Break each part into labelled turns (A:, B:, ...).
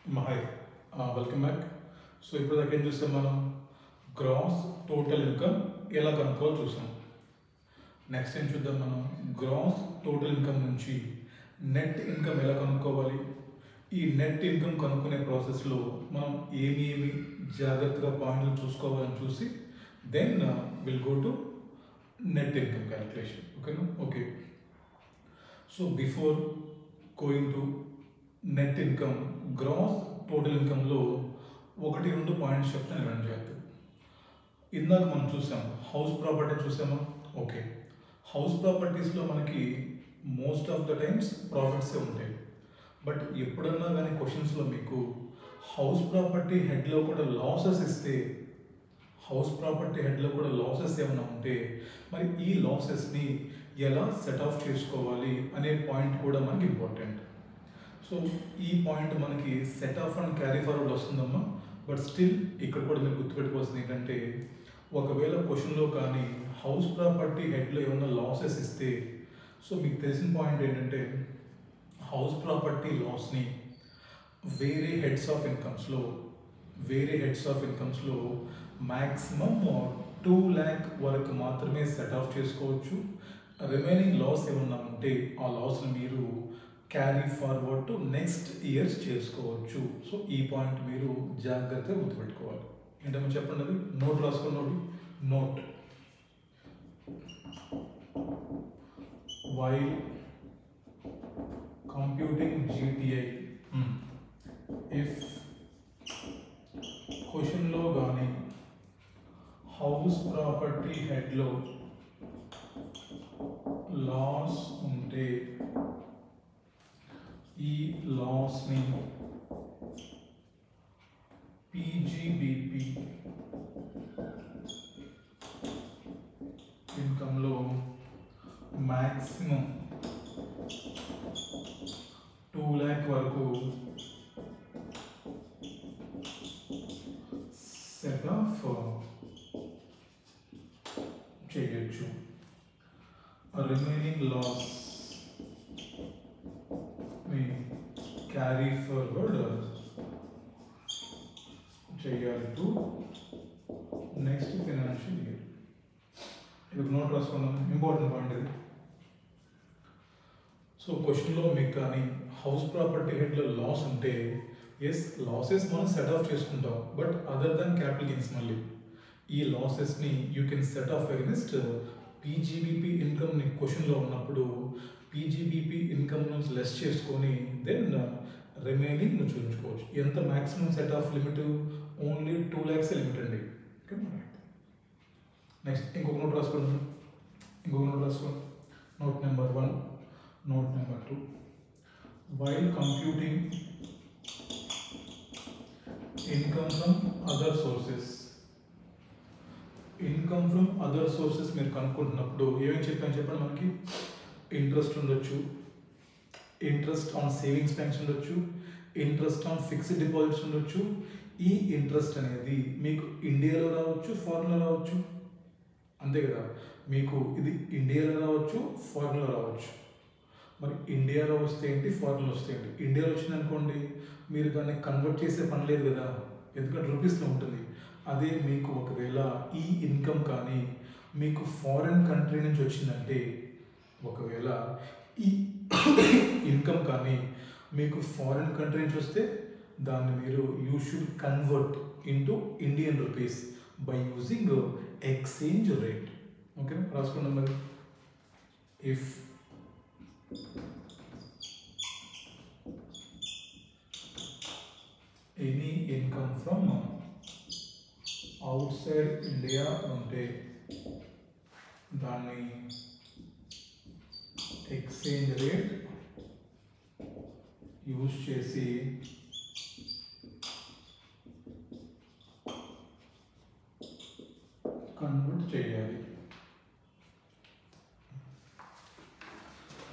A: Hi, welcome back. So ఇప్పుడు దాకా ఏం చూస్తాం మనం గ్రాస్ టోటల్ ఇన్కమ్ ఎలా కనుక్కోవాలో చూసాం. నెక్స్ట్ ఏం చూద్దాం మనం గ్రాస్ టోటల్ ఇన్కమ్ నుంచి నెట్ ఇన్కమ్ ఎలా కనుక్కోవాలి. ఈ నెట్ ఇన్కమ్ కనుక్కునే ప్రాసెస్లో మనం ఏమి జాగ్రత్తగా పాయింట్లు చూసుకోవాలని చూసి then will go to net income calculation. ఓకేనా? Okay. So before going to net income gross total ఇన్కమ్లో ఒకటి రెండు పాయింట్స్ చెప్తాను రన్ చేద్దాం. ఇందాక మనం చూసాం హౌస్ ప్రాపర్టీ చూసామా? ఓకే. హౌస్ ప్రాపర్టీస్లో మనకి మోస్ట్ ఆఫ్ ద టైమ్స్ ప్రాఫిట్సే ఉంటాయి. బట్ ఎప్పుడన్నా కానీ క్వశ్చన్స్లో మీకు హౌస్ ప్రాపర్టీ హెడ్లో కూడా లాసెస్ ఇస్తే హౌస్ ప్రాపర్టీ హెడ్లో కూడా లాసెస్ ఏమైనా ఉంటే మరి ఈ లాసెస్ని ఎలా సెట్ ఆఫ్ చేసుకోవాలి అనే పాయింట్ కూడా మనకి ఇంపార్టెంట్. సో ఈ పాయింట్ మనకి set of and carry forward వస్తుందమ్మా. బట్ స్టిల్ ఇక్కడ కూడా మీరు గుర్తుపెట్టుకోవాల్సింది ఏంటంటే ఒకవేళ క్వశ్చన్లో కానీ హౌస్ ప్రాపర్టీ హెడ్లో ఏమైనా లాసెస్ ఇస్తే సో మీకు తెలిసిన పాయింట్ ఏంటంటే హౌస్ ప్రాపర్టీ లాస్ని వేరే హెడ్స్ ఆఫ్ ఇన్కమ్స్లో మ్యాక్సిమమ్ 2 lakh వరకు మాత్రమే సెట్ ఆఫ్ చేసుకోవచ్చు. రిమైనింగ్ లాస్ ఏమన్నా ఉంటే ఆ లాస్ని మీరు carry forward to next years చేసుకోవచ్చు. సో ఈ పాయింట్ మీరు జాగ్రత్తగా గుర్తుపెట్టుకోవాలి. ఏంటమ్మా చెప్పండి, అది నోట్ రాసుకున్నాడు. Note while computing GTI if క్వశ్చన్లో కానీ హౌస్ ప్రాపర్టీ హెడ్లో లాస్ ఉంటే ఈ లాస్ని PGBP ఇన్కంలో మ్యాక్సిమం 2 lakh వరకు సెట్ ఆఫ్ చేయొచ్చు. రిమైనింగ్ లాస్ క్యారీ ఫార్వర్డ్ చేయాలి టు నెక్స్ట్ ఫైనాన్షియల్ ఇయర్. ఇది నోట్ రాసుకున్నాం, ఇంపార్టెంట్ పాయింట్ ఇది. సో క్వశ్చన్లో మీకు కానీ హౌస్ ప్రాపర్టీ హెడ్లో లాస్ ఉంటే ఎస్ లాసెస్ మనం సెట్ ఆఫ్ చేసుకుంటాం. But other than capital gains మళ్ళీ ఈ లాసెస్ని you can set off against PGBP income క్వశ్చన్లో ఉన్నప్పుడు PGBP ఇన్కమ్ నుంచి లెస్ చేసుకొని దెన్ రిమైనింగ్ నువ్వు చూపించుకోవచ్చు. ఎంత maximum set off limit? Only 2 lakhs limit అండి. నెక్స్ట్ ఇంకొక నోట్ రాసుకోండి. Note number 1, note number 2. While computing income from other sources. Income from other sources మీరు కనుక్కుంటున్నప్పుడు ఏమేమి చెప్పాను చెప్పండి. మనకి ఇంట్రెస్ట్ ఉండొచ్చు, ఇంట్రెస్ట్ ఆన్ సేవింగ్స్ బ్యాంక్స్ ఉండొచ్చు, ఇంట్రెస్ట్ ఆన్ ఫిక్స్డ్ డిపాజిట్స్ ఉండొచ్చు. ఈ ఇంట్రెస్ట్ అనేది మీకు ఇండియాలో రావచ్చు, ఫారిన్లో రావచ్చు, అంతే కదా. మీకు ఇది ఇండియాలో రావచ్చు, ఫారిన్లో రావచ్చు. మరి ఇండియాలో వస్తే ఏంటి, ఫారిన్లో వస్తే ఏంటి? ఇండియాలో వచ్చిందనుకోండి మీరు దాన్ని కన్వర్ట్ చేసే పని లేదు కదా, ఎందుకంటే రూపీస్లో ఉంటుంది. అదే మీకు ఒకవేళ ఈ ఇన్కమ్ కానీ మీకు ఫారిన్ కంట్రీ నుంచి వచ్చిందంటే, ఒకవేళ ఈ ఇన్కమ్ కానీ మీకు ఫారిన్ కంట్రీ నుంచి వస్తే దాన్ని మీరు you should convert into Indian rupees by using exchange rate. Okay, రాసుకున్నాం మరి. If any income from out side India ఉంటే దాన్ని ఎక్స్చేంజ్ రేట్ యూజ్ చేసి కన్వర్ట్ చేయాలి.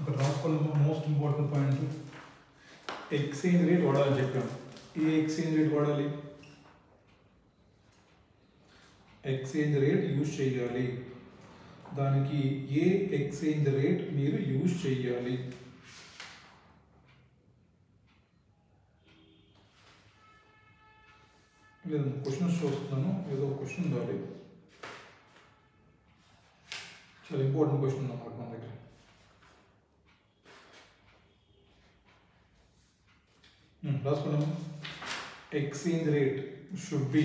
A: ఒక రాసుకోవాలి. Most important point exchange rate వాడాలని చెప్పాం. ఏ ఎక్స్చేంజ్ రేట్ వాడాలి? ఎక్స్చేంజ్ రేట్ యూజ్ చేయాలి. దానికి ఏ ఎక్స్చేంజ్ రేట్ మీరు యూజ్ చేయాలి? లేదు క్వశ్చన్స్ చూస్తున్నాను, ఏదో క్వశ్చన్ ఉండాలి, చాలా ఇంపార్టెంట్ క్వశ్చన్ అన్నమాట మన దగ్గర. రాసుకున్నాము. ఎక్స్చేంజ్ రేట్ షుడ్ బి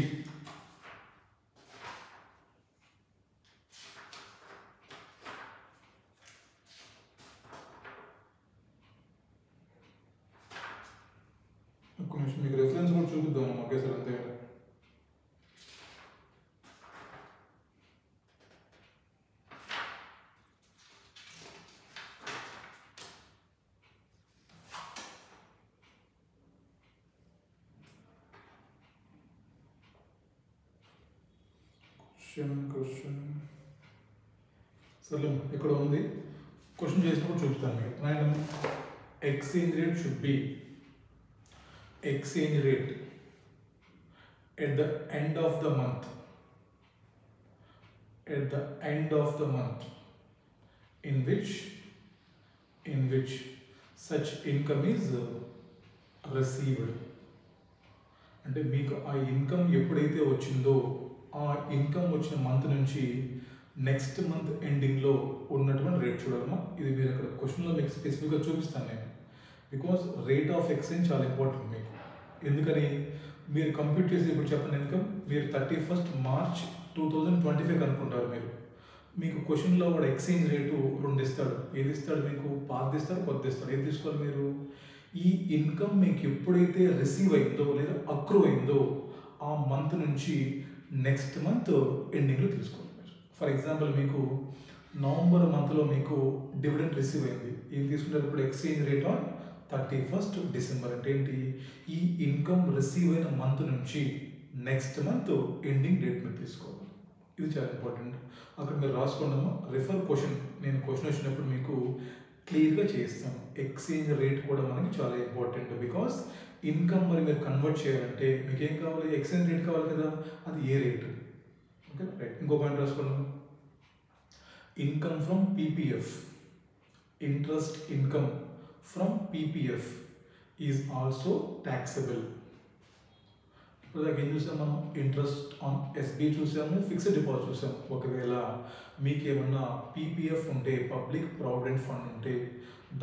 A: ఒక్క నిమిషం మీకు రెఫరెన్స్ కూడా చూపిద్దాం ఒకేసారి అంతే. క్వశ్చన్ సరే ఇక్కడ ఉంది, క్వశ్చన్ చేసినప్పుడు చూపిస్తాను మీకు. రాయండి. Exchange rate should be exchange rate at the end of the month, at the end of the month in which such income is received. అంటే మీకు ఆ ఇన్కమ్ ఎప్పుడైతే వచ్చిందో ఆ ఇన్కమ్ వచ్చిన మంత్ నుంచి నెక్స్ట్ మంత్ ఎండింగ్లో ఉన్నటువంటి రేట్ చూడాలమ్మా. ఇది మీరు అక్కడ క్వశ్చన్లో మీకు స్పెసిఫిక్గా చూపిస్తాను నేను, బికాస్ రేట్ ఆఫ్ ఎక్స్చేంజ్ చాలా ఇంపార్టెంట్ మీకు. ఎందుకని మీరు కంప్యూట్ చేసి ఇప్పుడు చెప్పండి ఇన్కమ్ మీరు 31st March 2025 అనుకుంటారు మీరు. మీకు క్వశ్చన్లో కూడా ఎక్స్చేంజ్ రేటు 2 ఇస్తాడు. ఏది ఇస్తాడు మీకు? పాతది ఇస్తాడు, కొత్తది ఇస్తాడు. ఏది తీసుకోవాలి మీరు? ఈ ఇన్కమ్ మీకు ఎప్పుడైతే రిసీవ్ అయిందో లేదా అక్రూ అయిందో ఆ మంత్ నుంచి నెక్స్ట్ మంత్ ఎండింగ్లో తీసుకోవాలి మీరు. ఫర్ ఎగ్జాంపుల్ మీకు నవంబర్ మంత్లో మీకు డివిడెండ్ రిసీవ్ అయింది. ఏం తీసుకుంటారు ఇప్పుడు? Exchange rate on 31st December. అంటే ఏంటి? ఈ ఇన్కమ్ రిసీవ్ అయిన మంత్ నుంచి నెక్స్ట్ మంత్ ఎండింగ్ డేట్ మీరు తీసుకోవాలి. ఇది చాలా ఇంపార్టెంట్. అక్కడ మీరు రాసుకోండమ్మా. రిఫర్ క్వశ్చన్, నేను క్వశ్చన్ వచ్చినప్పుడు మీకు క్లియర్గా చేస్తాను. ఎక్స్చేంజ్ రేట్ కూడా మనకి చాలా ఇంపార్టెంట్, బికాస్ ఇన్కమ్ మరి మీరు కన్వర్ట్ చేయాలంటే మీకు ఏం కావాలి? ఎక్స్చేంజ్ రేట్ కావాలి కదా, అది ఏ రేటు? Okay right. ఇంకో పాయింట్ రాసుకోండి. Income from PPF, interest income from PPF is also taxable. ఇప్పుడు దాకా ఏం చూసాం మనం? ఇంట్రెస్ట్ ఆన్ ఎస్బీ చూసాము, ఫిక్స్డ్ డిపాజిట్ చూసాము. ఒకవేళ మీకు ఏమన్నా పీపీఎఫ్ ఉంటే, పబ్లిక్ ప్రావిడెంట్ ఫండ్ ఉంటే,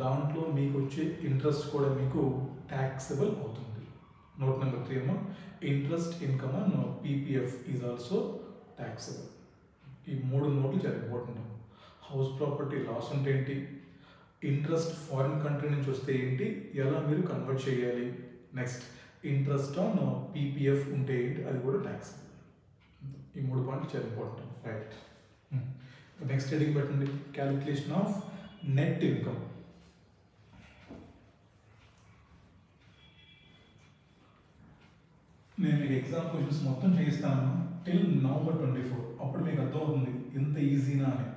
A: దాంట్లో మీకు వచ్చే ఇంట్రెస్ట్ కూడా మీకు ట్యాక్సబుల్ అవుతుంది. నోట్ నెంబర్ 3 అమ్మా. Interest income on PPF is also taxable. ఈ 3 నోట్లు చాలా ఇంపార్టెంట్. హౌస్ ప్రాపర్టీ లాస్ అంటే ఏంటి, ఇంట్రెస్ట్ ఫారిన్ కంట్రీ నుంచి వస్తే ఏంటి, ఎలా మీరు కన్వర్ట్ చేయాలి, నెక్స్ట్ ఇంట్రెస్ట్ ఆన్ పీపీఎఫ్ ఉంటే ఏంటి, అది కూడా ట్యాక్స్. ఈ 3 పాయింట్లు చాలా ఇంపార్టెంట్. రైట్. నెక్స్ట్ హెడింగ్ పెట్టండి. Calculation of net income. నేను మీకు ఎగ్జామ్ క్వశ్చన్స్ మొత్తం చేయిస్తాను టిల్ November 24. అప్పుడు మీకు అర్థమవుతుంది ఎంత ఈజీనా అని.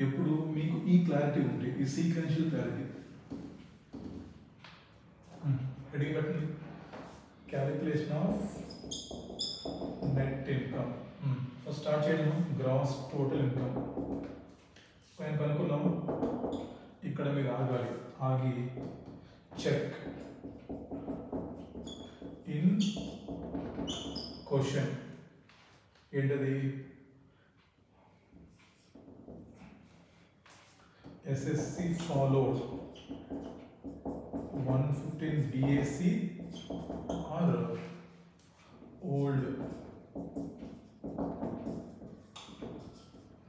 A: ఎప్పుడు మీకు ఈ క్లారిటీ ఉంటే, ఈ సీక్వెన్షియల్ క్లారిటీ. హెడింగ్ పెట్టండి. Calculation of net income. First start చేయడం గ్రాస్ టోటల్ ఇన్కమ్. పైన కనుక్కున్నాము. ఇక్కడ మీరు ఆగాలి. ఆగి చెక్ ఇన్ క్వశ్చన్ ఏంటది? SSC followed 115 BAC or old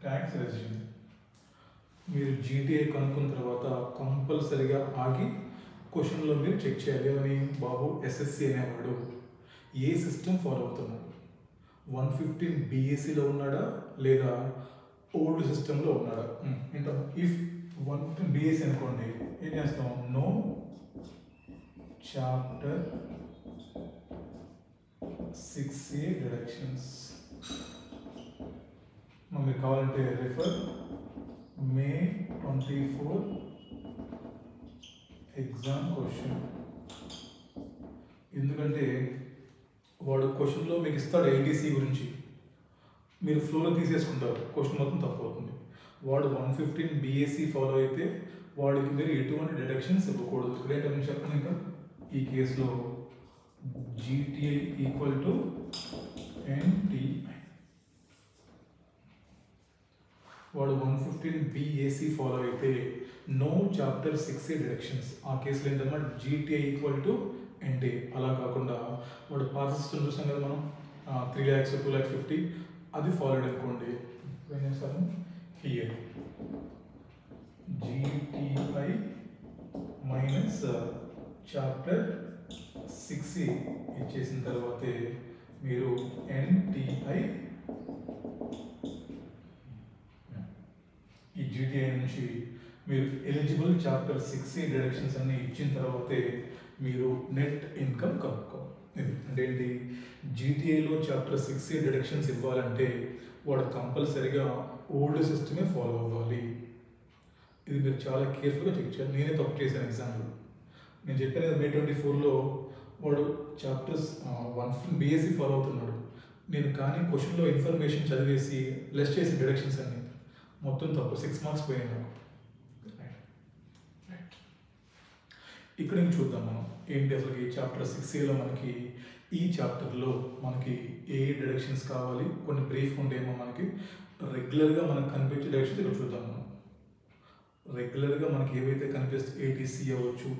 A: tax regime. మీరు జీటీఐ కనుక్కున్న తర్వాత కంపల్సరీగా ఆగి క్వశ్చన్లో మీరు చెక్ చేయాలి. అని బాబు ఎస్ఎస్సి అనేవాడు ఏ సిస్టమ్ ఫాలో అవుతున్నాడు? 115 BACలో ఉన్నాడా లేదా ఓల్డ్ సిస్టంలో ఉన్నాడా? ఏంటో ఇఫ్ 115 BAC అనుకోండి, ఏం చేస్తాం? No chapter 6A deductions. మీకు కావాలంటే రిఫర్ May 24 ఎగ్జామ్ క్వశ్చన్. ఎందుకంటే వాడు క్వశ్చన్లో మీకు ఇస్తాడు ఐటీసీ గురించి, మీరు ఫ్లోలో తీసేసుకుంటారు, క్వశ్చన్ మొత్తం తప్పు అవుతుంది. వాడు 115 BAC ఫాలో అయితే వాడికి మీరు ఎటువంటి డిడక్షన్స్ ఇవ్వకూడదు. రేట్ అని చెప్పండి. ఇంకా ఈ కేసులో GTI ఈక్వల్ టు NTI. వాడు 115 BAC ఫాలో అయితే నో చాప్టర్ 6A డిడక్షన్స్. ఆ కేసులో ఏంటన్నమాట GTI ఈక్వల్ టు NTI. అలా కాకుండా వాడు పాత సిస్టమ్ చూసాం కదా మనం 3 lakhs 2,50,000 అది ఫాలోడ్ అనుకోండి. ఏం చేస్తాము here GTI minus chapter 6A ఇచ్చేసిన తర్వాతే మీరు NTI ఈ GTI నుంచి మీరు ఎలిజిబుల్ చాప్టర్ 6A డిడక్షన్స్ అన్ని ఇచ్చిన తర్వాతే మీరు నెట్ ఇన్కమ్ కనుక్కోవాలి. అంటే ఏంటి GTIలో చాప్టర్ 6A డిడక్షన్స్ ఇవ్వాలంటే వాడు కంపల్సరీగా ఓల్డ్ సిస్టమే ఫాలో అవ్వాలి. ఇది మీరు చాలా కేర్ఫుల్గా చెక్ చేయాలి. నేనే తప్పు చేశాను ఎగ్జామ్లో. నేను చెప్పాను కదా May 24లో వాడు చాప్టర్స్ 1 BAC ఫాలో అవుతున్నాడు. నేను కానీ క్వశ్చన్లో ఇన్ఫర్మేషన్ చదివేసి లెస్ చేసి డిడక్షన్స్ అన్ని మొత్తం తప్పు 6 మార్క్స్ పోయాయి నాకు. ఇక్కడ నుంచి చూద్దాం మనం ఏంటి అసలు ఈ చాప్టర్ 6Aలో మనకి ఈ చాప్టర్లో మనకి ఏ డిడక్షన్స్ కావాలి, కొన్ని బ్రీఫ్ ఉండేమో మనకి రెగ్యులర్గా మనకు కనిపించే డిడక్షన్స్ ఇక్కడ చూద్దాం మనం. రెగ్యులర్గా మనకి ఏవైతే కనిపిస్తే ATC అవ్వచ్చు,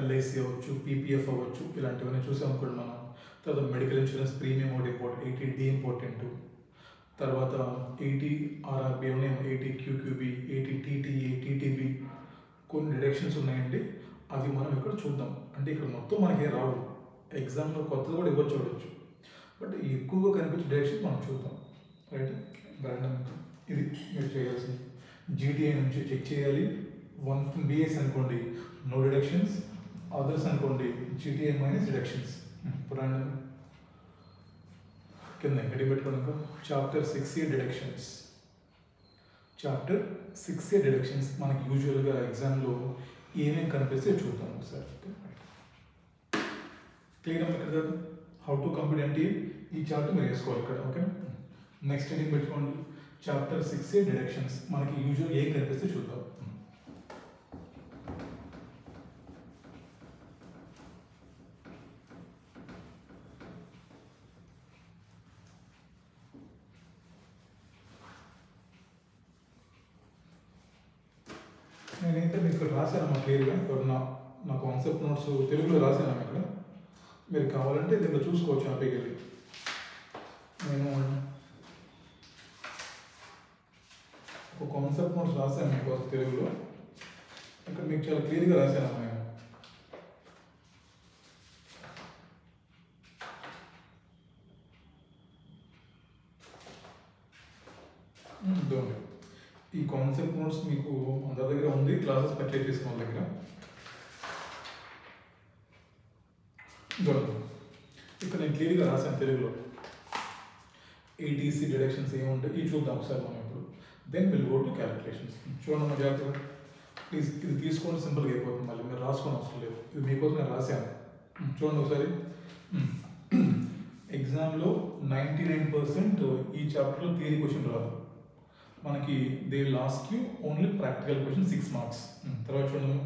A: LIC అవ్వచ్చు, PPF అవ్వచ్చు, ఇలాంటివన్నీ చూసాం అనుకోండి మనం. తర్వాత మెడికల్ ఇన్సూరెన్స్ ప్రీమియం ఒకటి ఇంపార్టెంట్, 80D ఇంపార్టెంట్. తర్వాత 80 RRB ఉన్నాయి, 80 QQB, 80 TTA, TTB కొన్ని డిడక్షన్స్ ఉన్నాయండి. అవి మనం ఇక్కడ చూద్దాం. అంటే ఇక్కడ మొత్తం మనకి రావు, ఎగ్జామ్లో కొత్తది కూడా ఇవ్వచ్చు చూడవచ్చు, బట్ ఎక్కువగా కనిపించే డిడక్షన్ మనం చూద్దాం. రైట్, బ్రాండమ్ ఇది మీరు చేయాల్సింది. GTI నుంచి చెక్ చేయాలి. 1 BAC అనుకోండి నో డిడక్షన్స్, అదర్స్ అనుకోండి GTI మైనస్ డిడక్షన్స్. బ్రాండమ్ కింద ఎక్కడి పెట్టుకోవడానికి chapter 6A deductions. Chapter 6A deductions మనకి యూజువల్గా ఎగ్జామ్లో ఏమేమి కనిపిస్తే చూద్దాం ఒకసారి. క్లియర్ అమ్మ ఇక్కడ హౌ టు కంప్లీట్ అంటే ఈ చాప్టర్ మీరు వేసుకోవాలి ఇక్కడ. ఓకే, నెక్స్ట్ ఏం పెట్టుకోండి చాప్టర్ 6A డిడక్షన్స్ మనకి యూజువల్ ఏం కనిపిస్తే చూద్దాం. నేనైతే మీకు ఇక్కడ రాశానమ్మా క్లియర్గా, ఇక్కడ నా కాన్సెప్ట్ నోట్స్ తెలుగులో రాశాను ఇక్కడ. మీరు కావాలంటే దీంట్లో చూసుకోవచ్చు హ్యాపీకి వెళ్ళి. నేను ఒక కాన్సెప్ట్ నోట్స్ రాశాను మీకు తెలుగులో, ఇక్కడ మీకు చాలా క్లియర్గా రాశానమ్మా నేను. ఈ కాన్సెప్ట్ నోట్స్ మీకు అందరి దగ్గర ఉంది, క్లాసెస్ పర్చేజ్ చేసిన వాళ్ళ దగ్గర. ఇక్కడ నేను క్లియర్గా రాశాను తెలుగులో ATC డిడక్షన్స్ ఏముంటాయి ఇవి చూద్దాం ఒకసారి మనం ఇప్పుడు. Then will go to calculations. చూడండి జాగ్రత్తగా ప్లీజ్, ఇది తీసుకోండి, సింపుల్గా అయిపోతుంది, మళ్ళీ మీరు రాసుకోని అవసరం లేదు, ఇది మీకోసం నేను రాశాను. చూడండి ఒకసారి. ఎగ్జామ్లో 99% ఈ చాప్టర్లో థియరీ క్వశ్చన్ రాదు మనకి. They will ask you only practical question 6 marks. తర్వాత చూడండి,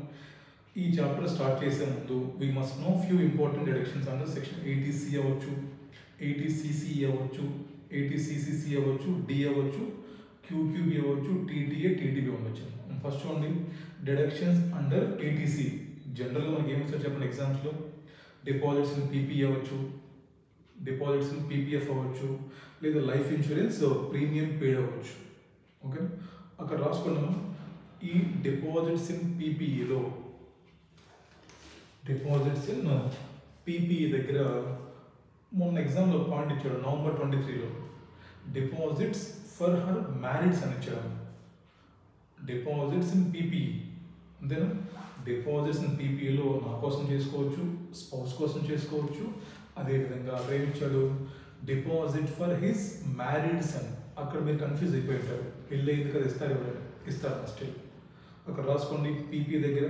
A: ఈ చాప్టర్ స్టార్ట్ చేసే ముందు we must know few important deductions under section 80C అవ్వచ్చు, 80CC అవ్వచ్చు, 80CCC అవ్వచ్చు, D అవ్వచ్చు, QQB అవ్వచ్చు, TTA, TTB అవ్వచ్చు. ఫస్ట్ చూడండి డిడక్షన్స్ అండర్ 80C. జనరల్గా మనకి ఏమి వస్తుంది చెప్పండి ఎగ్జామ్స్లో, డిపాజిట్స్ ఇన్ PP అవ్వచ్చు, డిపాజిట్స్ ఇన్ PPF అవ్వచ్చు, లేదా లైఫ్ ఇన్సూరెన్స్ ప్రీమియం పేడ్ అవ్వచ్చు. ఓకే, అక్కడ రాసుకున్నాము ఈ డిపాజిట్స్ ఇన్ PPEలో, డిపాజిట్స్ ఇన్ PPE దగ్గర మొన్న ఎగ్జామ్లో పాయింట్ ఇచ్చాడు November 23లో. డిపాజిట్స్ ఫర్ హర్ మ్యారిడ్స్ అని ఇచ్చాడు. డిపాజిట్స్ ఇన్ PPE అంతేనా. డిపాజిట్స్ ఇన్ PPEలో నా కోసం చేసుకోవచ్చు, స్పౌస్ కోసం చేసుకోవచ్చు. అదేవిధంగా అక్కడ ఏమి ఇచ్చాడు deposit for his married son. అక్కడ మీరు కన్ఫ్యూజ్ అయిపోయి ఉంటారు, పెళ్ళి అయింది కదా ఇస్తారు ఎవరైనా, ఇస్తారు ఫస్ట్. అక్కడ రాసుకోండి PP దగ్గర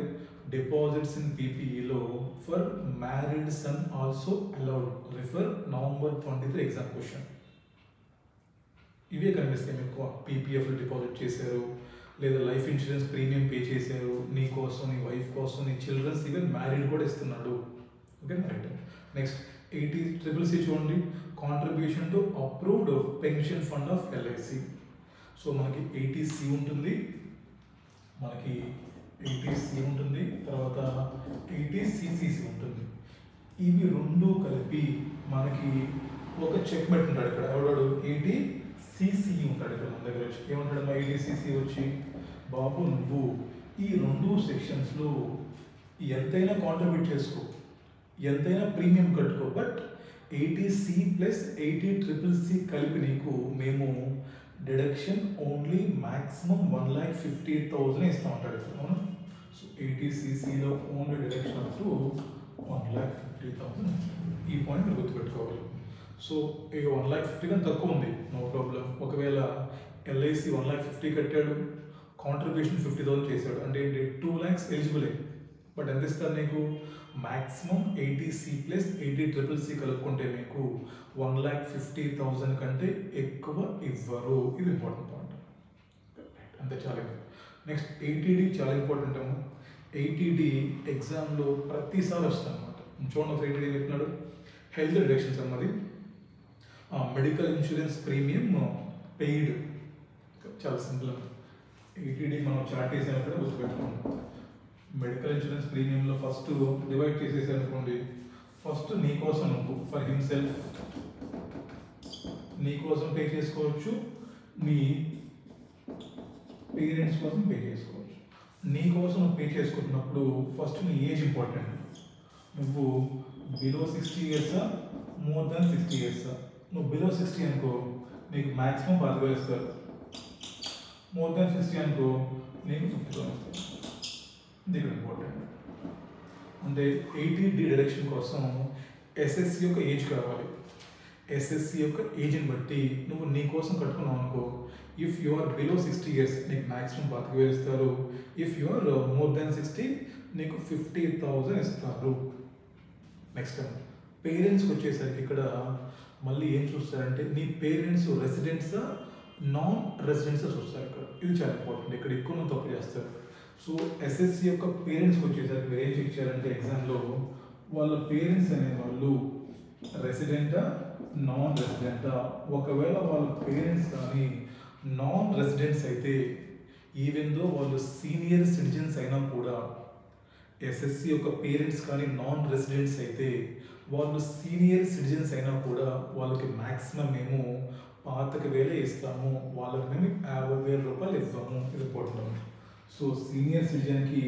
A: డిపాజిట్స్ ఇన్ PPEలో for married son also allowed, refer November 23 exam question. ఇవే కనిపిస్తాయి మీకు. PPFలో డిపాజిట్ చేశారు, లేదా లైఫ్ ఇన్సూరెన్స్ ప్రీమియం పే చేశారు నీ కోసం, నీ వైఫ్ కోసం, నీ చిల్డ్రన్స్, ఈవెన్ మ్యారీడ్ కూడా ఇస్తున్నాడు. Okay right. నెక్స్ట్ 80CCC చూడండి, contribution to approved pension fund of LIC. So మనకి 80C ఉంటుంది, మనకి 80C ఉంటుంది, తర్వాత 80CCC ఉంటుంది. ఇవి రెండు కలిపి మనకి ఒక చెక్ పెట్టింటాడు ఇక్కడ. ఎవడాడు 80CC ఉంటాడు ఇక్కడ మన దగ్గర వచ్చి. ఏమంటాడు మా 80CC వచ్చి, బాబు నువ్వు ఈ రెండు సెక్షన్స్లో ఎంతైనా కాంట్రిబ్యూట్ చేసుకో, ఎంతైనా ప్రీమియం కట్టుకో, బట్ 80C ప్లస్ 80CCC కలిపి నీకు మేము డిడక్షన్ ఓన్లీ మ్యాక్సిమం 1,50,000 ఇస్తూ ఉంటాడు. అవును. సో 80CCలో ఓన్లీ డిడక్షన్ అప్ టు 1,50,000. ఈ పాయింట్ మీరు గుర్తుపెట్టుకోవాలి. సో ఇక 1,50,000 కానీ తక్కువ ఉంది, నో ప్రాబ్లం. ఒకవేళ ఎల్ఐసి 1,50,000 కట్టాడు, కాంట్రిబ్యూషన్ 50,000 చేశాడు అంటే ఏంటి, 2 lakhs ఎలిజిబులే. బట్ ఎంత ఇస్తారు నీకు, మ్యాక్సిమం 80C ప్లస్ 80CCC కలుపుకుంటే మీకు 1,50,000 కంటే ఎక్కువ ఇవ్వరు. ఇది ఇంపార్టెంట్ పాయింట్. అంతే చాలా. నెక్స్ట్ 80D చాలా ఇంపార్టెంట్ అమ్మ. 80D ఎగ్జామ్లో ప్రతిసారి వస్తుంది అనమాట. చూడండి ఒక 80D చెప్పినాడు, హెల్త్ డిడక్షన్స్ అన్నది మెడికల్ ఇన్సూరెన్స్ ప్రీమియం పెయిడ్. చాలా సింపుల్. 80D మనం చార్ట్ వేసినప్పుడు గుర్తుపెట్టుకోండి. మెడికల్ ఇన్సూరెన్స్ ప్రీమియంలో ఫస్ట్ డివైడ్ చేసేసి అనుకోండి, ఫస్ట్ నీ కోసం నువ్వు ఫర్ హిమ్సెల్ఫ్ నీ కోసం పే చేసుకోవచ్చు, నీ పేరెంట్స్ కోసం పే చేసుకోవచ్చు. నీ కోసం పే చేసుకుంటున్నప్పుడు ఫస్ట్ నీ ఏజ్ ఇంపార్టెంట్. నువ్వు below 60 years more than 60 years. నువ్వు బిలో 60 అనుకో నీకు మ్యాక్సిమం 10,000 ఇస్తారు, మోర్ దాన్ 60 అనుకో నీకు 50,000 ఇస్తారు. ఇది ఇంపార్టెంట్. అంటే 80D డిడక్షన్ కోసం ఎస్ఎస్సి యొక్క ఏజ్ కావాలి. ఎస్ఎస్సి యొక్క ఏజ్ని బట్టి నువ్వు నీ కోసం కట్టుకున్నావు అనుకో, if you are below 60 years నీకు మ్యాక్సిమం 10,000 ఇస్తారు, if you are more than 60 నీకు 50,000 ఇస్తారు. నెక్స్ట్ పేరెంట్స్కి వచ్చేసరికి ఇక్కడ మళ్ళీ ఏం చూస్తారంటే నీ పేరెంట్స్ రెసిడెంట్సా నాన్ రెసిడెంట్సా చూస్తారు ఇక్కడ. ఇది చాలా ఇంపార్టెంట్. ఇక్కడ ఎక్కువ తప్పు చేస్తారు. సో ఎస్ఎస్సి యొక్క పేరెంట్స్కి వచ్చేసరికి మీరు ఏం చెక్ చేయాలంటే ఎగ్జామ్లో వాళ్ళ పేరెంట్స్ అనేవాళ్ళు రెసిడెంటా నాన్ రెసిడెంటా. ఒకవేళ వాళ్ళ పేరెంట్స్ కానీ నాన్ రెసిడెంట్స్ అయితే, ఈవెన్ దో వాళ్ళు సీనియర్ సిటిజన్స్ అయినా కూడా, ఎస్ఎస్సి యొక్క పేరెంట్స్ కానీ నాన్ రెసిడెంట్స్ అయితే వాళ్ళు సీనియర్ సిటిజన్స్ అయినా కూడా వాళ్ళకి మ్యాక్సిమం మేము 25,000 ఇస్తాము, వాళ్ళకి మేము 50,000 రూపాయలు ఇస్తాము. ఇది ఇంపార్టెంట్. సో సీనియర్ సిటిజన్కి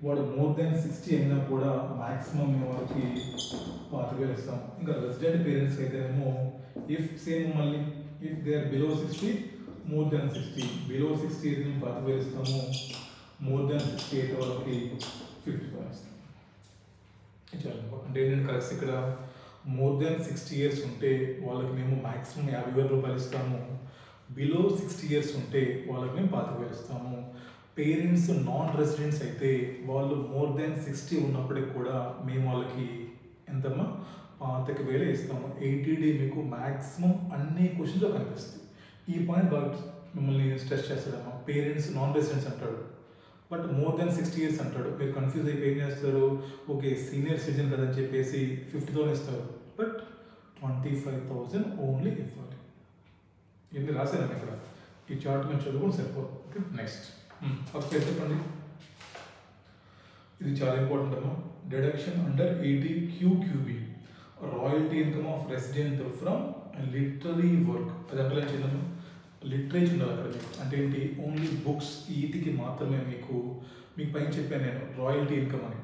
A: వాడు మోర్ దాన్ 60 అయినా కూడా మ్యాక్సిమం మేము వాళ్ళకి 25,000 ఇస్తాం. ఇంకా రెసిడెంట్ పేరెంట్స్కి అయితేనేమో ఇఫ్ సేమ్ మళ్ళీ if they are below 60 more than 60, below 60 అయితే మేము 25,000 ఇస్తాము, మోర్ దాన్ 60 అయితే వాళ్ళకి 50,000 ఇస్తాం. చాలా అంటే ఏంటంటే కరెక్ట్ ఇక్కడ మోర్ దాన్ 60 years ఉంటే వాళ్ళకి మేము మ్యాక్సిమం 50,000 రూపాయలు ఇస్తాము, బిలో 60 years ఉంటే వాళ్ళకి మేము 25,000 ఇస్తాము. పేరెంట్స్ నాన్ రెసిడెంట్స్ అయితే వాళ్ళు మోర్ దాన్ 60 ఉన్నప్పటికి కూడా మేము వాళ్ళకి ఎంతమ్మా 25,000 ఇస్తాము. 80D మీకు మ్యాక్సిమం అన్ని క్వశ్చన్స్లో కనిపిస్తుంది. ఈ పాయింట్ బాగా మిమ్మల్ని స్ట్రెస్ చేస్తాడమ్మా. పేరెంట్స్ నాన్ రెసిడెంట్స్ అంటాడు, బట్ మోర్ దాన్ 60 years అంటాడు. మీరు కన్ఫ్యూజ్ అయిపోయి ఏం చేస్తారు, ఓకే సీనియర్ సిటిజన్ కదని చెప్పేసి 50,000 ఇస్తారు, బట్ 25,000 ఓన్లీ ఇవ్వాలి. ఇవన్నీ రాశారని ఇక్కడ ఈ చార్ట్ మేము చదువుకుని సరిపోదు. ఓకే నెక్స్ట్ ఫస్ట్ చెప్పండి. ఇది చాలా ఇంపార్టెంట్ అమ్మా. Deduction under 80QQB royalty income of resident from literary work. అది అండర్లైన్ చేద్దాము. లిటరేచర్ ఉండాలి అక్కడ మీకు. అంటే ఏంటి, ఓన్లీ బుక్స్ వీటికి మాత్రమే మీకు పైన చెప్పాను నేను రాయల్టీ ఇన్కమ్ అని.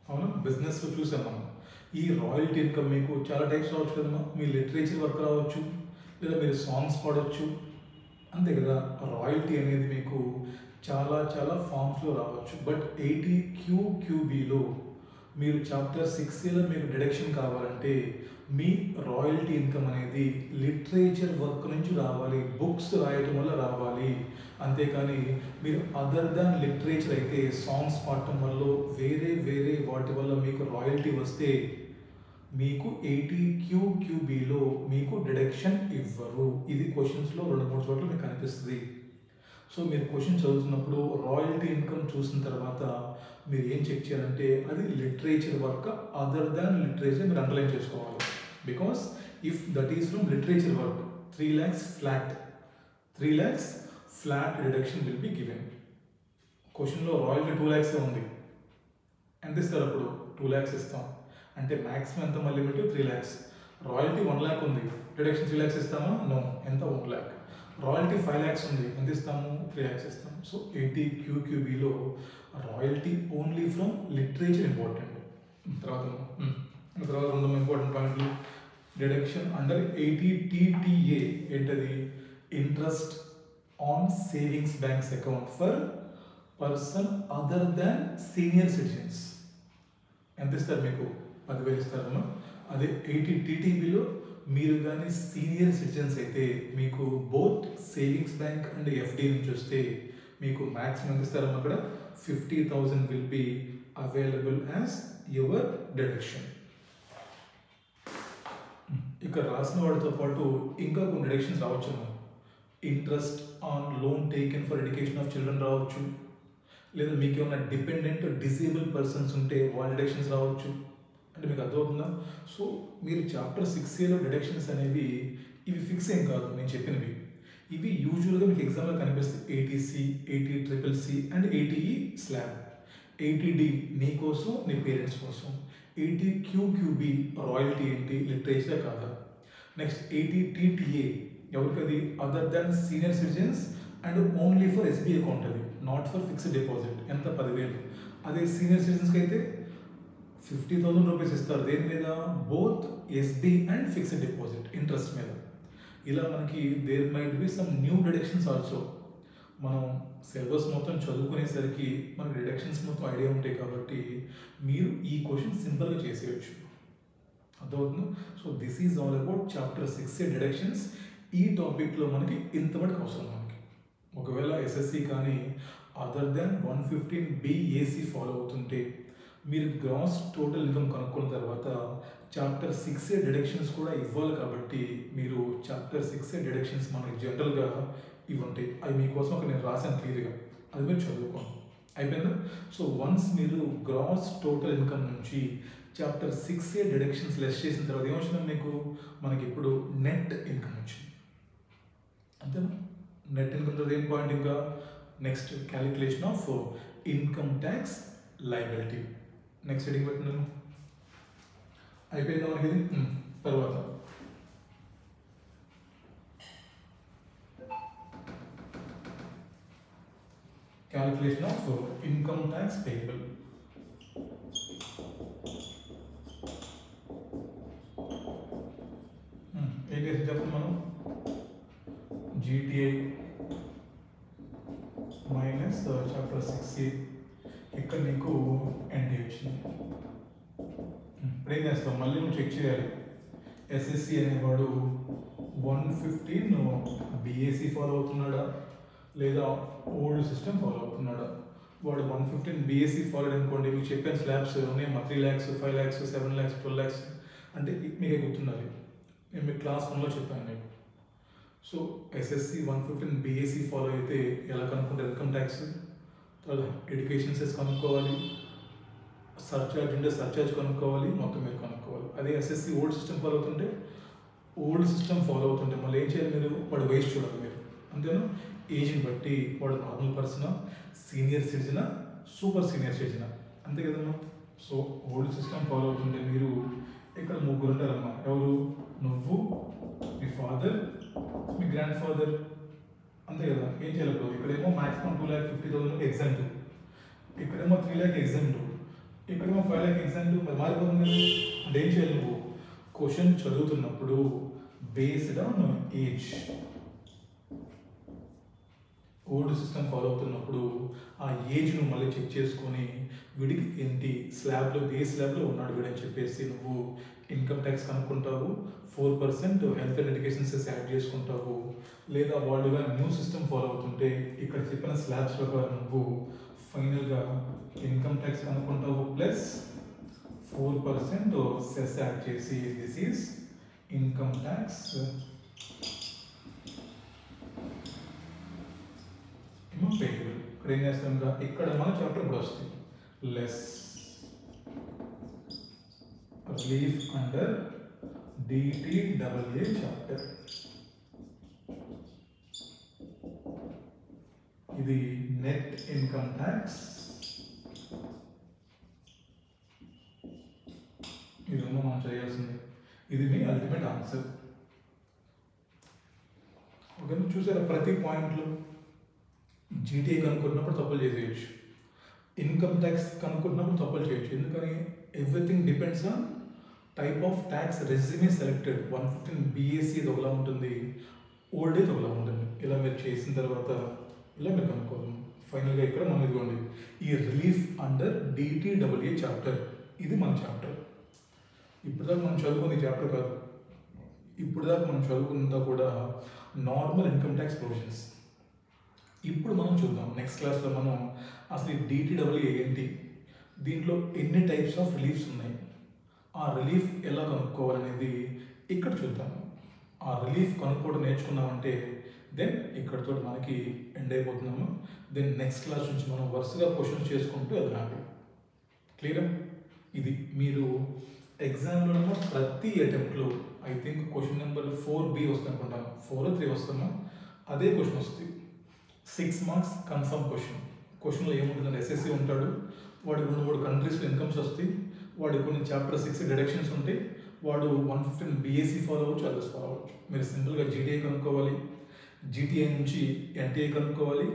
A: అవునా, బిజినెస్లో చూసాం మనం. ఈ రాయల్టీ ఇన్కమ్ మీకు చాలా టైప్స్ రావచ్చు కదమ్మా. మీ లిటరేచర్ వర్క్ రావచ్చు, లేదా మీరు సాంగ్స్ పాడవచ్చు, అంతే కదా. రాయల్టీ అనేది మీకు చాలా చాలా ఫామ్స్లో రావచ్చు. బట్ 80QQBలో మీరు చాప్టర్ 6లో మీకు డిడక్షన్ కావాలంటే మీ రాయల్టీ ఇన్కమ్ అనేది లిటరేచర్ వర్క్ నుంచి రావాలి, బుక్స్ రాయటం వల్ల రావాలి. అంతేకాని మీరు అదర్ దాన్ లిటరేచర్ అయితే సాంగ్స్ పాడటం వల్ల వేరే వేరే వాటి వల్ల మీకు రాయల్టీ వస్తే మీకు 80QQBలో మీకు డిడక్షన్ ఇవ్వరు. ఇది క్వశ్చన్స్లో 2-3 చోట్ల మీకు కనిపిస్తుంది. సో మీరు క్వశ్చన్ చదువుతున్నప్పుడు రాయల్టీ ఇన్కమ్ చూసిన తర్వాత మీరు ఏం చెక్ చేయాలంటే అది literature work other than literature మీరు అండర్లైన్ చేసుకోవాలి. Because if that is from literature work 3 lakhs flat 3 lakhs flat reduction will be given. క్వశ్చన్లో రాయల్టీ 2 lakhs ఉంది. ఎంత ఇస్తారు అప్పుడు? 2 lakhs ఇస్తాం. అంటే మ్యాక్సిమం ఎంత మళ్ళీ లిమిట్ 3 lakhs. రాయల్టీ 1 lakh ఉంది, రిడక్షన్ 3 lakhs ఇస్తామా? నో. ఎంత? 1 lakh. రాయల్టీ 5 lakhs ఉంది, ఎంత ఇస్తాము? 3 lakhs ఇస్తాము. సో 80 QQBలో royalty only from literature important. తర్వాత రెండు ఇంపార్టెంట్ పాయింట్లు. డిడక్షన్ అండర్ 80 TTA ఏంటది? Interest on savings banks account for person other than senior citizens. ఎంత ఇస్తారు మీకు? 10,000 ఇస్తారమ్మా. అదే 80 TTBలో మీరు కానీ సీనియర్ సిటిజన్స్ అయితే మీకు both savings bank and FD నుంచి వస్తే మీకు మ్యాక్సిమం ఎంత ఇస్తారమ్మా? అక్కడ 50,000 will be available as your deduction. ఇక్కడ రాసిన వాటితో పాటు ఇంకా కొన్ని డిడక్షన్స్ రావచ్చు. Interest on loan taken for education of children రావచ్చు, లేదా మీకు ఏమైనా డిపెండెంట్ డిసేబుల్ పర్సన్స్ ఉంటే వాళ్ళ డిడక్షన్స్ రావచ్చు. అంటే మీకు అర్థమవుతుందా? సో మీరు చాప్టర్ 6Aలో డిడక్షన్స్ అనేవి ఇవి ఫిక్స్ ఏం కాదు, నేను చెప్పినవి. ఇవి యూజువల్గా మీకు ఎగ్జామ్లో కనిపిస్తాయి. 80C, 80CCC and 80E slab. 80D నీ కోసం, నీ పేరెంట్స్ కోసం. 80 QQB రాయల్టీ ఏంటి, లిటరేచర్ కాదా. నెక్స్ట్ 80 TTA ఎవరికది? Other than senior citizens and only for SB account, అది నాట్ ఫర్ ఫిక్స్డ్ డిపాజిట్. ఎంత? 10,000. అదే సీనియర్ సిటిజన్స్కి అయితే 50,000 రూపీస్ ఇస్తారు. దేని మీద? Both SB and fixed deposit interest మీద. ఇలా మనకి there might be some new deductions also. మనం సిలబస్ మొత్తం చదువుకునేసరికి మనకి డిడక్షన్స్ మొత్తం ఐడియా ఉంటాయి కాబట్టి మీరు ఈ క్వశ్చన్ సింపుల్గా చేసేయచ్చు. అర్థమవుతుంది? So this is all about chapter 6A deductions. ఈ టాపిక్లో మనకి ఇంతవరకు అవసరం. మనకి ఒకవేళ SSC కానీ అదర్ దాన్ 115BAC ఫాలో అవుతుంటే మీరు గ్రాస్ టోటల్ ఇన్కమ్ కనుక్కున్న తర్వాత చాప్టర్ 6A డిడక్షన్స్ కూడా ఇవ్వాలి. కాబట్టి మీరు చాప్టర్ 6A డిడక్షన్స్ మనకి జనరల్గా ఇవి ఉంటాయి. అవి మీకోసం ఒక నేను రాశాను క్లియర్గా, అది మీరు చదువుకోండి. అయిపోయిందా? సో వన్స్ మీరు గ్రాస్ టోటల్ ఇన్కమ్ నుంచి చాప్టర్ 6A డిడక్షన్స్ లెస్ చేసిన తర్వాత ఏమొచ్చిందో మీకు, మనకి ఇప్పుడు నెట్ ఇన్కమ్ వచ్చింది. అంతేనా? నెట్ ఇన్కమ్ తర్వాత ఏం పాయింట్? ఇంకా next calculation of income tax liability. Next heading పెట్టినాను. అయిపోయిందా మనకి ఇది? తర్వాత calculation of income tax payable. ఏం చేసి చెప్పండి మనం? GTI minus chapter 6A. ఇక్కడ నీకు NT వచ్చింది. ఇప్పుడు ఏం చేస్తాం? మళ్ళీ నువ్వు చెక్ చేయాలి. SSC అనేవాడు 115BAC ఫాలో అవుతున్నాడా లేదా ఓల్డ్ సిస్టమ్ ఫాలో అవుతున్నాడా? వాడు 115BAC ఫాలో అనుకోండి, మీకు చెప్పిన స్లాబ్స్ ఉన్నాయి 3 lakhs, 5 lakhs, 7 lakhs, 12 lakhs. అంటే మీకే గుర్తుండాలి, నేను మీకు క్లాస్ 1లో చెప్పాను మీకు. సో SSC 115BAC ఫాలో అయితే ఎలా కనుక్కుంటారు ఇన్కమ్ ట్యాక్స్? తర్వాత ఎడ్యుకేషన్ సెస్ కనుక్కోవాలి, సర్చార్జ్ ఉంటే సర్చార్జ్ కనుక్కోవాలి, మొత్తం మీరు కనుక్కోవాలి. అదే SSC ఓల్డ్ సిస్టమ్ ఫాలో అవుతుంటే మళ్ళీ ఏం చేయాలి మీరు? వాడు వయసు చూడాలి మీరు. అంతేనా? ఏజ్ని బట్టి వాడు నార్మల్ పర్సనా, సీనియర్ సిటిజనా, సూపర్ సీనియర్ సిటిజనా, అంతే కదమ్మా. సో ఓల్డ్ సిస్టమ్ ఫాలో అవుతుంటే మీరు ఇక్కడ 3 ఉంటారమ్మా. ఎవరు? నువ్వు, మీ ఫాదర్, మీ గ్రాండ్ ఫాదర్, అంతే కదా. ఏం చేయాలి? ఇక్కడేమో మ్యాక్సిమం 2,50,000 ఎగ్జామ్ట్, ఇక్కడేమో 3 lakh ఎగ్జామ్ట్, ఇక్కడేమో 5 lakh ఎగ్జామ్ట్. మరి మారిపోతుంది కదా. అంటే ఏం చేయాలి? నువ్వు క్వశ్చన్ చదువుతున్నప్పుడు based on age, old system follow అవుతున్నప్పుడు ఆ ఏజ్ను మళ్ళీ చెక్ చేసుకొని వీడికి ఏంటి స్లాబ్లో, ఏ స్లాబ్లో ఉన్నాడు వీడని చెప్పేసి నువ్వు ఇన్కమ్ ట్యాక్స్ కనుక్కుంటావు. 4% health and education cess add చేసుకుంటావు. లేదా వాళ్ళుగా న్యూ సిస్టమ్ ఫాలో అవుతుంటే ఇక్కడ చెప్పిన స్లాబ్స్ ప్రకారం నువ్వు ఫైనల్గా ఇన్కమ్ ట్యాక్స్ కనుక్కుంటావు ప్లస్ 4% సెస్ యాడ్ చేసి this is income tax payable. ఇక్కడ ఏం చేస్తాం? ఇక్కడ మన చాప్టర్ ఇప్పుడు వస్తుంది less relief under DTAA chapter. ఇది నెట్ ఇన్కమ్ ట్యాక్స్. ఇది మనం చేయాల్సింది. ఇది మీ అల్టిమేట్ ఆన్సర్. ఓకే, చూసారా ప్రతి పాయింట్లో జీటీఏ కనుక్కున్నప్పుడు తప్పులు చేసేయచ్చు, ఇన్కమ్ ట్యాక్స్ కనుక్కున్నప్పుడు తప్పులు చేయొచ్చు. ఎందుకని? Everything depends on type of tax resume selected. 115 BAC ఇది ఒకలా ఉంటుంది, ఓల్డ్ ఏజ్ ఒకలా ఉంటుంది. ఇలా మీరు చేసిన తర్వాత ఇలా మీరు కనుక్కోవాలి. ఫైనల్గా ఇక్కడ మనం ఇదిగోండి, ఈ రిలీఫ్ అండర్ DTAA చాప్టర్, ఇది మన చాప్టర్. ఇప్పుడు దాకా మనం చదువుకునే చాప్టర్ కాదు, ఇప్పుడు దాకా మనం చదువుకున్నంతా కూడా నార్మల్ ఇన్కమ్ ట్యాక్స్ ప్రొవిజన్స్. ఇప్పుడు మనం చూద్దాం నెక్స్ట్ క్లాస్లో మనం అసలు ఈ DTAA ఏంటి, దీంట్లో ఎన్ని టైప్స్ ఆఫ్ రిలీఫ్స్ ఉన్నాయి, ఆ రిలీఫ్ ఎలా కనుక్కోవాలనేది ఇక్కడ చూద్దాం. ఆ రిలీఫ్ కనుక్కోవడం నేర్చుకున్నామంటే దెన్ ఇక్కడితో మనకి ఎండ్ అయిపోతున్నాము. దెన్ నెక్స్ట్ క్లాస్ నుంచి మనం వరుసగా క్వశ్చన్స్ చేసుకుంటూ వెళ్ళాలి. క్లియరా? ఇది మీరు ఎగ్జామ్లో ప్రతి అటెంప్ట్లో I think question number 4B వస్తుంది అనుకుంటాను, 4 or 3 వస్తున్నా అదే క్వశ్చన్ వస్తుంది. 6 marks కన్ఫర్మ్ క్వశ్చన్. క్వశ్చన్లో ఏముంటుందంటే SSC ఉంటాడు, వాడు 2-3 కంట్రీస్లో ఇన్కమ్స్ వస్తాయి, వాడు కొన్ని చాప్టర్ 6 డిడక్షన్స్ ఉంటాయి, వాడు 115 BAC ఫాలో అవ్వచ్చు, అదర్స్ ఫాలో అవ్వచ్చు. మీరు సింపుల్గా GTA కనుక్కోవాలి, GTA నుంచి NTA కనుక్కోవాలి,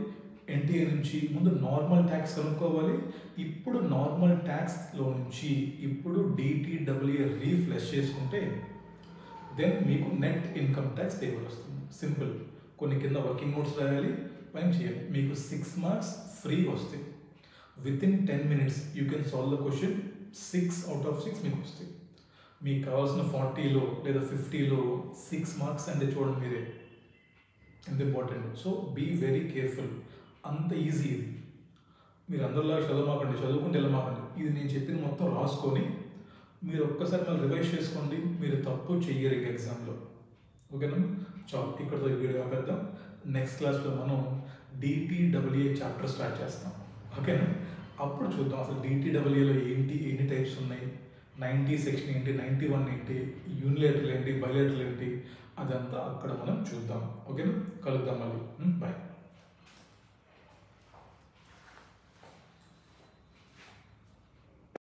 A: NTA నుంచి ముందు నార్మల్ ట్యాక్స్ కనుక్కోవాలి. ఇప్పుడు నార్మల్ ట్యాక్స్లో నుంచి ఇప్పుడు DTAA రిలీఫ్ లెస్ చేసుకుంటే దెన్ మీకు నెట్ ఇన్కమ్ ట్యాక్స్ టేబుల్ వస్తుంది. సింపుల్, కొన్ని కింద వర్కింగ్ నోట్స్ రాయాలి, పైన చేయాలి. మీకు 6 marks ఫ్రీ వస్తాయి. Within 10 minutes you can solve the question. 6 out of 6 మీకు వస్తాయి. మీకు కావాల్సిన 40లో లేదా 50లో 6 marks అంటే చూడండి మీరే ఎంత important. So be very careful. అంత ఈజీ ఇది. మీరు అందరిలా చదువుకుంటే వెళ్ళమాకండి. ఇది నేను చెప్పిన మొత్తం రాసుకొని మీరు ఒక్కసారి మళ్ళీ రివైజ్ చేసుకోండి, మీరు తప్పు చెయ్యరు ఇంక ఎగ్జామ్లో. ఓకేనా? చాలు, ఇక్కడతో ఈ వీడియో ఆపేద్దాం. నెక్స్ట్ క్లాస్లో మనం DTAA చాప్టర్ స్టార్ట్ చేస్తాం. ఓకేనా? అప్పుడు చూద్దాం అసలు DTAAలో ఏంటి, ఎన్ని టైప్స్ ఉన్నాయి, 90 సెక్షన్ ఏంటి, 91 ఏంటి, యూనిలేటరల్ ఏంటి, బైలేటరల్ ఏంటి, అదంతా అక్కడ మనం చూద్దాం. ఓకేనా? కలుద్దాం మళ్ళీ. బాయ్.